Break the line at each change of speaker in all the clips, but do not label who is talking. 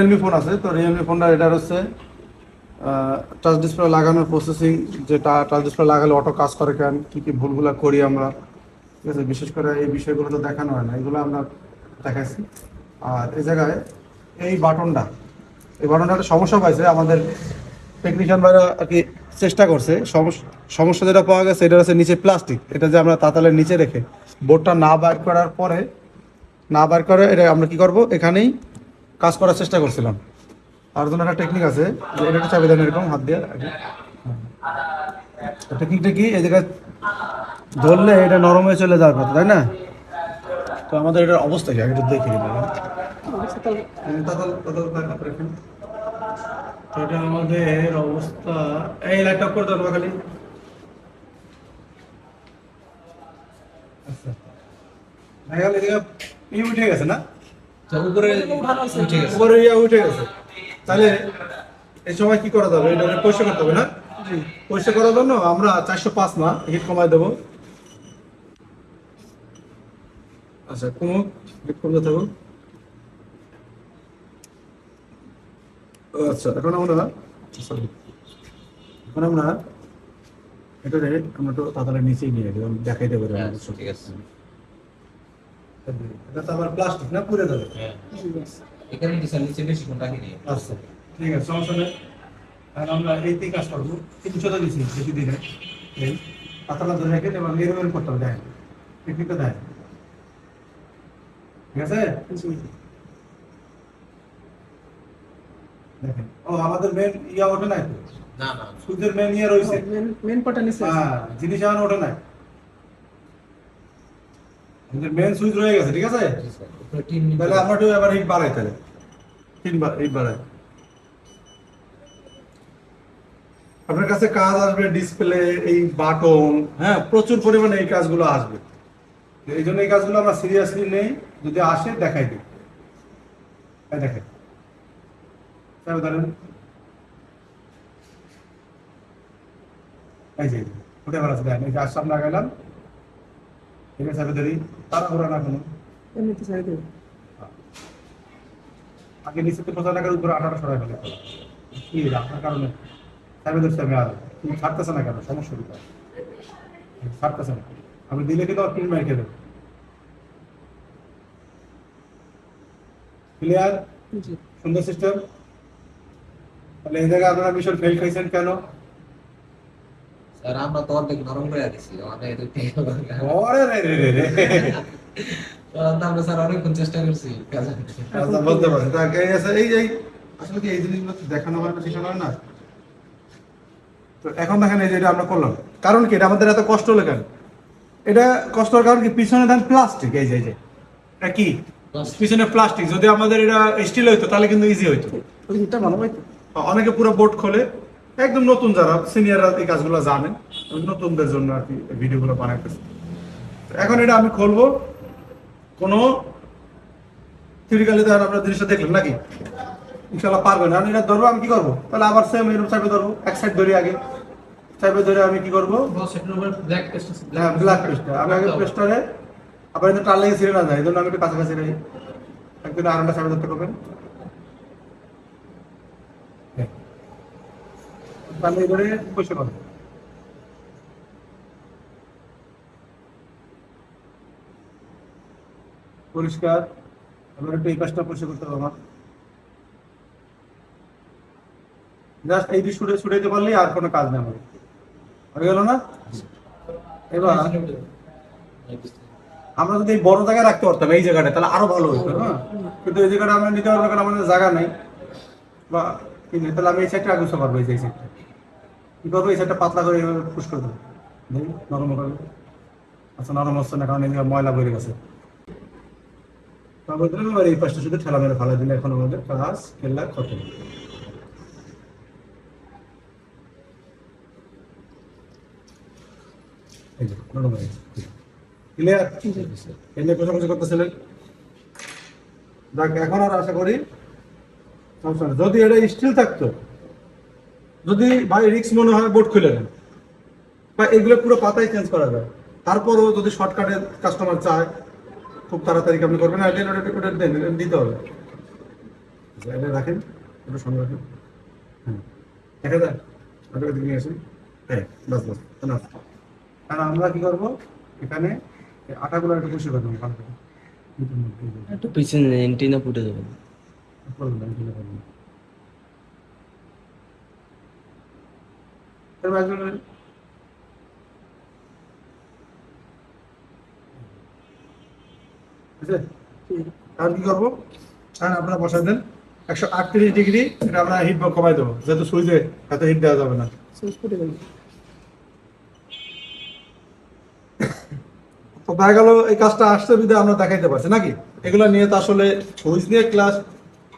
Realme phone আছে, তো Realme ফোনটা এটার হচ্ছে টাচ ডিসপ্লে লাগানোর প্রসেসিং, যেটা টাচ ডিসপ্লে লাগালে অটো কাজ করে কেন, কী কী ভুলগুলো করি আমরা, ঠিক আছে। বিশেষ করে এই বিষয়গুলো তো দেখানো হয় না, এগুলো আমরা দেখাচ্ছি। আর এই জায়গায় এই বাটনটা একটা সমস্যা পাইছে আমাদের টেকনিশিয়ান ভাইরা আর কি, চেষ্টা করছে। সমস্যা যেটা পাওয়া গেছে এটা হচ্ছে নিচে প্লাস্টিক, এটা যে আমরা তাতালের নিচে রেখে বোর্ডটা না বার করে এটা আমরা কি করব, এখানেই কাজ করার চেষ্টা করছিলাম। আর জন্য একটা টেকনিক আছে, যে এটা একটা চাবি দেন এরকম হাত দিয়ে। টেকনিকটা কি, এই জায়গায় ধরলে এটা নরম হয়ে চলে যাওয়ার কথা, তাই না? তো আমাদের এটার অবস্থা কি, আমি একটু দেখি। তো এটা আমাদের অবস্থা, এই লাইটটা করে দেবো খালি। আচ্ছা, উঠে গেছে না, উপরে উঠে গেছে। তাহলে এই সময় কি করা যাবে, এটা পরিষ্কার করতে হবে না? পরিষ্কার করার জন্য আমরা 405 না হিট কমাই দেবো। আচ্ছা, কমুক, হিট কমতে থাকুন। আচ্ছা, এখন আমরা এটা আমরা তো তাড়াতাড়ি নিচেই নিয়ে যাবো, দেখাইতে পারি।
ঠিক আছে।
এটা তো আবার প্লাস্টিক না, পুড়ে যাবে।
এখানে নিচে বেশিক্ষণ রাখিনি।
আচ্ছা, ঠিক আছে, সমস্যা নেই। আর আমরা এইতেই কাজ করবো, 300 দিচ্ছি বেশি দিনে। এই পাতাটা ধরে রেখে এবং এরকম করতে হবে, দেয় টেকনিকটা দেয়, ঠিক আছে। দেখেন, ও আমাদের মেন ইয়া ওঠে নাই তো,
না না,
সুইচের মেন ইয়া রয়েছে,
মেন পটা নিচে আছে।
হ্যাঁ, জিনিস এখন ওঠে নাই, আমাদের মেন সুইচ রয়ে গেছে, ঠিক আছে। তাহলে আমরা একটু এবার হিট বাড়াই, তাহলে 3 বার হিট বাড়াই। আপনার কাছে কাজ আসবে, ডিসপ্লে, এই বাটন, হ্যাঁ, প্রচুর পরিমাণে এই কাজগুলো আসবে। এই জন্য এই কাজগুলো আমরা সিরিয়াসলি নেই, যদি আসে দেখাই দিই। দেখেন, ধরেন এই যে উঠে বেড়াচ্ছে, দেখেন এই গাছ সামনে লাগাইলাম, ঠিক আছে। ধরি তারা ঘোরা না কোনো,
এমনিতে ছেড়ে দেব।
আগে নিচে তো 50 টাকার উপরে আটাটা সরাই ফেলে কি আপনার কারণে সাহেব ধরছি আমি। আর তুমি ছাড়তেছে না কেন, সমস্যা কি? ছাড়তেছে না, আমি দিলে কিন্তু আর প্রিন্ট মাইকে দেবো। ক্লিয়ার?
জি।
সুন্দর সিস্টেম। তাহলে এই জায়গায় আপনারা মিশন ফেল খাইছেন কেন?
স্যার আমরা তো অনেক নরম করে দিছি, অনেক
ওরে রে রে রে রে।
আমরা স্যার অনেকক্ষণ চেষ্টা করছি কাজে।
আচ্ছা, বলতে পারছি। তা এই আসলে কি এই জিনিসগুলো তো দেখানো হয় না, শেখানো হয় না। তো এখন দেখেন এই যে এটা আমরা করলাম, কারণ কি এটা আমাদের এত কষ্ট হলো কেন? এটা কষ্টের কারণ কি, পিছনে দেন প্লাস্টিক, এই যে এটা কি পিছনে প্লাস্টিক। যদি আমাদের এটা স্টিল হইতো তাহলে কিন্তু ইজি হইতো,
এটা ভালো হইতো।
অনেকে পুরো বোর্ড খোলে, একদম নতুন যারা সিনিয়ররা এই কাজগুলো জানেন, নতুনদের জন্য আর কি ভিডিওগুলো বানাইতেছে। এখন এটা আমি খুলবো, কোনো থিওরিক্যালি তো আপনারা জিনিসটা দেখলেন নাকি, ইনশাল্লাহ পারবেন। আমি এটা ধরবো, আমি কি করবো, তাহলে আবার সেম এরকম চাপে ধরবো, এক সাইড ধরি, আগে চাপে ধরে আমি কি করবো, হ্যাঁ ব্ল্যাক পেস্টটা আমি আগে পেস্টারে, আবার কিন্তু টান লেগে ছিঁড়ে না যায়, এই জন্য আমি একটু কাছাকাছি রাখি। একদিন আরামটা চাপে ধরতে করবেন, টান লেগে ধরে পয়সা করবেন। পরিষ্কার। এবার একটু এই পাশটা পরিষ্কার করতে হবে আমার, জাস্ট এই দিয়ে ছুটাইতে পারলেই আর কোনো কাজ নেই আমাদের, হয়ে গেল না? এবার আমরা যদি এই বড় জায়গায় রাখতে পারতাম এই জায়গাটা, তাহলে আরো ভালো হতো, হ্যাঁ। কিন্তু এই জায়গাটা আমরা নিতে পারবো কারণ আমাদের জায়গা নেই, বা কি নেই। তাহলে আমি এই সাইডটা আগুতে পারবো, এই সাইডটা কি করবো, এই সাইডটা পাতলা করে এইভাবে পুশ করে দেবো, দেখি নরম হবে। আচ্ছা, নরম হচ্ছে না কারণ এই ময়লা বেড়ে গেছে। তারপর এবার এই পাশটা শুধু ঠেলা মেরে ফেলা দিলে এখন আমাদের কাজ খেলা খতম। ক্লিয়ার? এনে প্রশংসা করতেছিলেন, দেখ এখন আর আশা করি সমস্যা নেই। যদি এটা স্টিল থাকতো, যদি ভাই রিক্স মনে হয় বোর্ড খুলে নেন, বা এগুলো পুরো পাতাই চেঞ্জ করা যায়। তারপরও যদি শর্টকাটে কাস্টমার চায় খুব তাড়াতাড়ি আপনি করবেন, ওটা দিতে হবে। এটা রাখেন, এটা সঙ্গে রাখেন। হ্যাঁ, দেখা যায় আপনাকে দিকে নিয়ে আসেন। হ্যাঁ, বাস বাস না। আর আমরা কি করবো এখানে এই আটাগুলো একটু বসে করবো ভালো করে। এটার মধ্যে এই যে,
একটু পিছনে এন্টিনা ফুটে যাবে।
করবেন না, এগুলো করবেন না। এবার একজন ঠিক আছে? আর কি করবো? আর আপনারা বসাই দেন 138 ডিগ্রি, এটা আমরা হিট কমাই দেবো, যেহেতু সুইচে এত হিট দেওয়া যাবে না।
সুইচ ফুটে গেল।
তো দেখা গেল এই কাজটা আসতে বিধে আমরা দেখাইতে পারছি নাকি? এগুলো নিয়ে তো আসলে সুইচ নিয়ে ক্লাস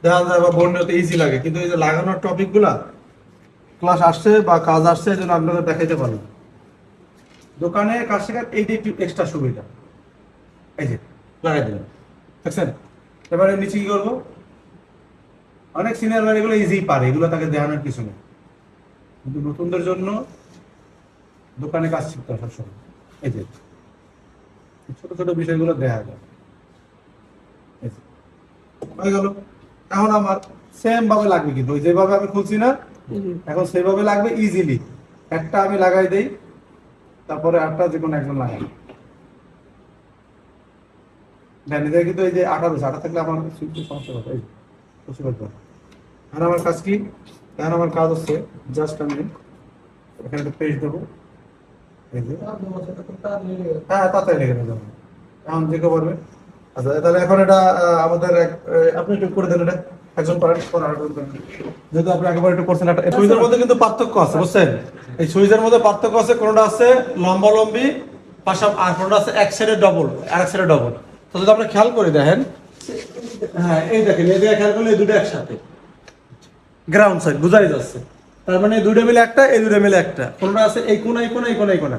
দেখা যায় বা বোর্ড নিতে ইজি লাগে, কিন্তু এই যে লাগানোর টপিক গুলা ক্লাস আসছে বা কাজ আসছে, এই জন্য আপনাদের দেখাইতে পারলাম। দোকানে কাজ শেখার এইটা একটু এক্সট্রা সুবিধা। এই যে লাগাই দিলাম, দেখছেন? এবারে নিচে কি করবো? অনেক সিনিয়র ম্যান এগুলো ইজি পারে, এগুলো তাকে দেখানোর কিছু নেই, কিন্তু নতুনদের জন্য দোকানে কাজ শিখতে হয় সবসময়। এই যে ছোট ছোট বিষয়গুলো দেখা যায়। এই যে, হয়ে গেল। এখন আমার সেম ভাবে লাগবে, কিন্তু ওই যেভাবে আমি খুলছি না, এখন সেভাবে লাগবে ইজিলি। একটা আমি লাগাই দেই, তারপরে আটটা যে কোনো একজন লাগাই দেন। এটা কিন্তু এই যে আটা রয়েছে, আটা থাকলে আমার সুইচের সমস্যা হবে। এই বুঝতে পারবো। আর আমার কাজ কি? এখন আমার কাজ হচ্ছে জাস্ট আমি এখানে একটা পেজ দেবো। এই যে হ্যাঁ, তাড়াতাড়ি লেগে যাবে। এখন যে কেউ পারবে। আচ্ছা, তাহলে এখন এটা আমাদের আপনি একটু করে দেন, এটা একজন পারেন, যেহেতু আপনি একবার একটু করছেন। একটা সুইচের মধ্যে কিন্তু পার্থক্য আছে, বুঝছেন? এই সুইচের মধ্যে পার্থক্য আছে, কোনটা আছে লম্বা লম্বি পাশাপ, আর কোনটা আছে এক সাইডে ডবল আর এক সাইডে ডবল। তো যদি আপনি খেয়াল করে দেখেন, হ্যাঁ এই দেখেন, এই জায়গায় খেয়াল করলে এই দুটো একসাথে গ্রাউন্ড সাইড বুঝাই যাচ্ছে। তার মানে এই দুটো মিলে একটা, এই দুটো মিলে একটা। কোনটা আছে এই কোনা, এই কোনা, এই কোনা, এই কোনা,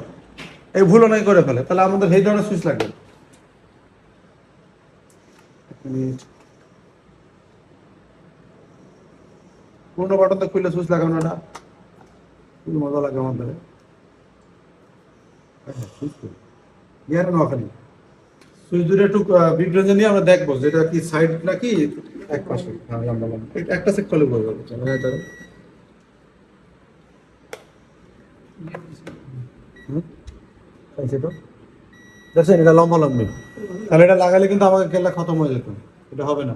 এই ভুল অনেক করে ফেলে। তাহলে আমাদের এই ধরনের সুইচ লাগবে। পুরোনো বাটনটা খুললে সুইচ লাগানোটা খুব মজা লাগে আমাদের। ইয়ার না ওখানে সুইচ দুটো একটু বিভ্রান্ত নিয়ে আমরা দেখবো যেটা কি সাইড নাকি এক পাশে। হ্যাঁ, লম্বা লম্বা একটা সেট করলে বলবো। দেখছেন এটা লম্বা লম্বি, তাহলে এটা লাগালে কিন্তু আমাকে খেলা খতম হয়ে যেত, এটা হবে না।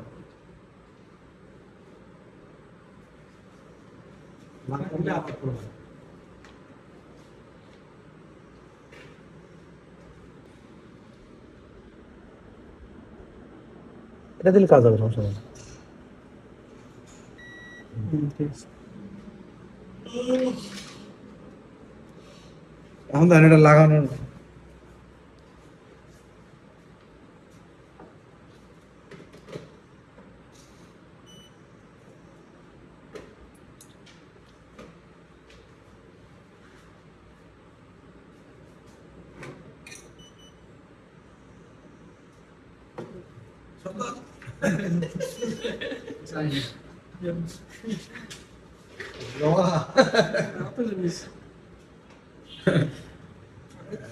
এটা দিলে কাজ হবে, সমস্যা নেই। এখন তো এটা লাগানো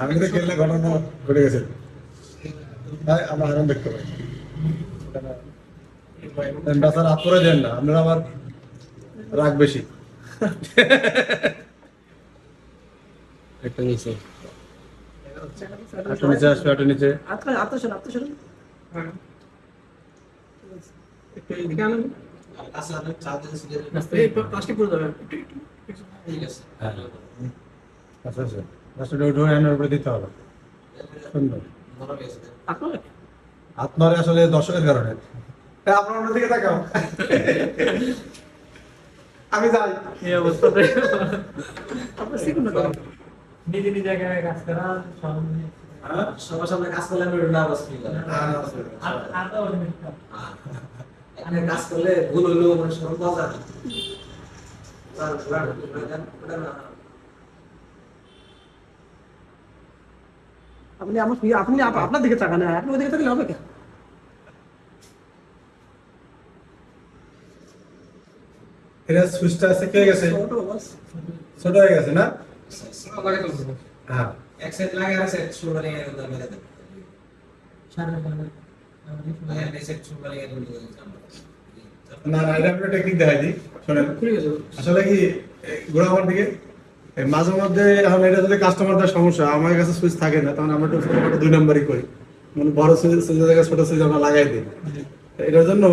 আমি তো খেললে ঘটনা ঘটে গেছে, তাই আমরা আরাম দেখতে পাই। স্যার আপনারা দেন না, আপনারা আবার রাগ বেশি।
একটা নিচে।
একটু নিচে আসবে, একটু নিচে।
আত্মসর। হ্যাঁ। একটু এদিকে আনুন।
আচ্ছা আমি চা দিয়েছি।
এই প্লাস্টিক পড়ে যাবে। একটু একটু।
ঠিক আছে।
হ্যাঁ, আচ্ছা আচ্ছা, আসলে ওই ডোয়ানের উপরে দিতে হবে। সুন্দর।
মনে গেছে।
আপনার
আপনার আসলে দর্শকের কারণে আপনার অন্যদিকে তাকাও। আমি যাই
এই অবস্থাতে আপনার সিকুন না নিজে নিজে জায়গায় কাজ করা
সবার সামনে কাজ করলে আমি নার্ভাস ফিল করি। এখানে কাজ করলে ভুল হলেও মানে সরল পাওয়া যায় না।
আপনি আপনার দিকে তাকান না, আপনি ওদিকে তাকালে হবে কেন?
এটা সুইচটা আছে কে গেছে, ছোট হয়ে গেছে না? হ্যাঁ,
এক সাইড লাগে আর সাইড শুরু করে একদম মেরে দেব। এই সাইড শুরু করে একদম মেরে দেব।
না না, এটা আমরা টেকনিক দেখাই দিই, শোনেন। আসলে কি ঘোরা আমার দিকে মাঝে মধ্যে এখন এটা যদি কাস্টমারদের সমস্যা, আমার কাছে সুইচ থাকে না, তখন আমরা একটু ছোটখাটো 2 নাম্বারই করি, মানে বড় সুইচের জায়গায় ছোট সুইচ আমরা লাগাই দিই। এটার জন্য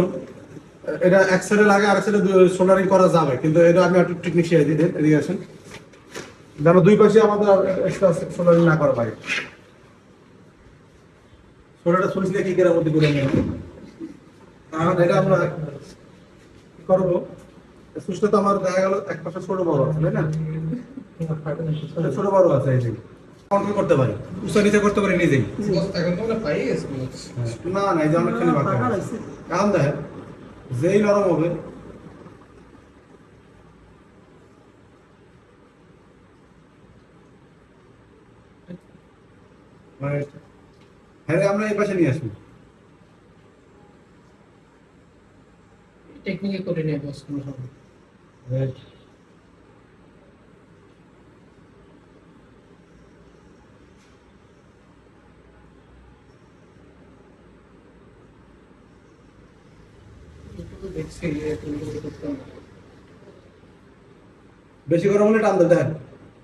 এটা এক সাইডে লাগে, আরেক সাইডে সোল্ডারিং করা যাবে, কিন্তু এটা আমি একটু টেকনিক শিখিয়ে দিই। এদিকে আসেন, যেন দুই পাশে আমাদের এক্সট্রা সোল্ডারিং না করা পারে। সোল্ডারটা সুইচ দিয়ে কি করে মধ্যে করে নেব। এখন এটা আমরা কি করবো, সুইচটা তো আমার দেখা গেল এক পাশে ছোট বড় আছে, তাই না? ছোট বড় আছে, এই যে কন্ট্রোল করতে পারি, উঁচা নিচে করতে পারি নিজেই।
এখন তোমরা পাই গেছো
না না, এই যে অনেকখানি বাকি আছে। এখন দেখেন, যেই নরম হবে হ্যাঁ, আমরা এই পাশে নিয়ে আসি।
টেকনিকে করে নিয়ে বস কোনো সময়। দেখছি
বেশি গরম হলে টান দেন, দেখেন।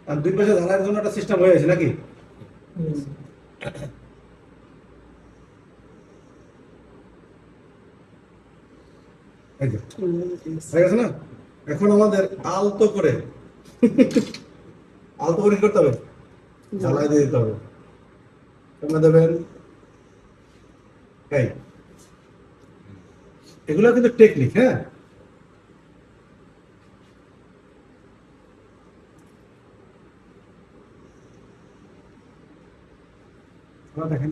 আর দুই পাশে ঢালাইয়ের জন্য একটা সিস্টেম হয়ে গেছে নাকি? এই যে হয়ে গেছে না? এখন আমাদের আলতো করে আলতো করে কি করতে হবে, জ্বালাই দিয়ে দিতে হবে। তোমরা দেবেন এই, এগুলো কিন্তু টেকনিক। হ্যাঁ, দেখেন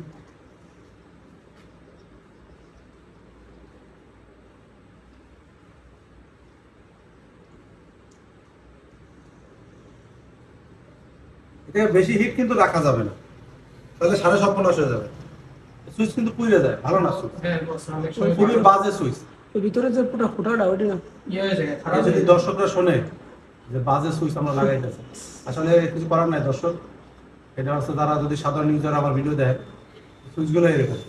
এটা বেশি হিট কিন্তু রাখা যাবে না, তাহলে সাড়ে সর্বনাশ হয়ে যাবে। সুইচ কিন্তু পুড়ে যায়, ভালো না সুইচ,
হ্যাঁ বস অনেক সময়
খুবই বাজে সুইচ।
ভিতরে যে ফোটাটা ওইটা ইয়ে হয়ে যায়
আর
খারাপ
যদি দর্শকরা শোনে যে বাজে সুইচ আমরা লাগাইতেছি, আসলে কিছু করার নাই দর্শক। এটা হচ্ছে তারা যদি সাধারণ ইউজার আমার ভিডিও দেয়, সুইচগুলো এরকম।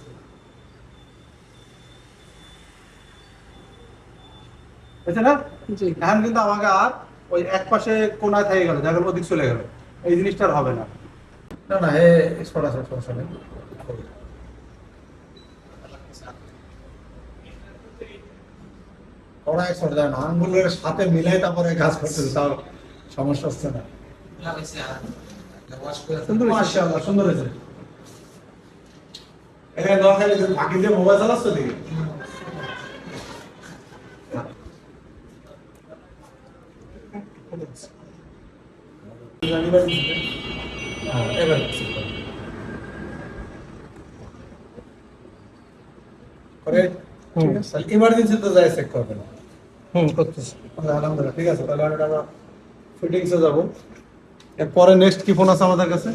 বুঝছে না?
জি
এখন কিন্তু আমাকে আর ওই এক পাশে কোনায় থেকে গেল, দেখা গেল ওদিক চলে গেল, এই জিনিসটা আর হবে না। না না, এ সরাসরি সমস্যা নেই। ওরা এক সরে যায় না, আঙ্গুলের সাথে মিলাই তারপরে কাজ করতেছে, তাও সমস্যা হচ্ছে না। মাশাআল্লাহ, সুন্দর হয়েছে। এখানে নোয়াখালী ফাঁকি দিয়ে মোবাইল চালাচ্ছ দেখি। ইমার্জেন্সি তো যাই চেক করবে না।
করতেছি
আলহামদুলিল্লাহ, ঠিক আছে। তাহলে আমরা ফিটিংসে যাবো। এরপরে নেক্সট কি ফোন আছে আমাদের কাছে?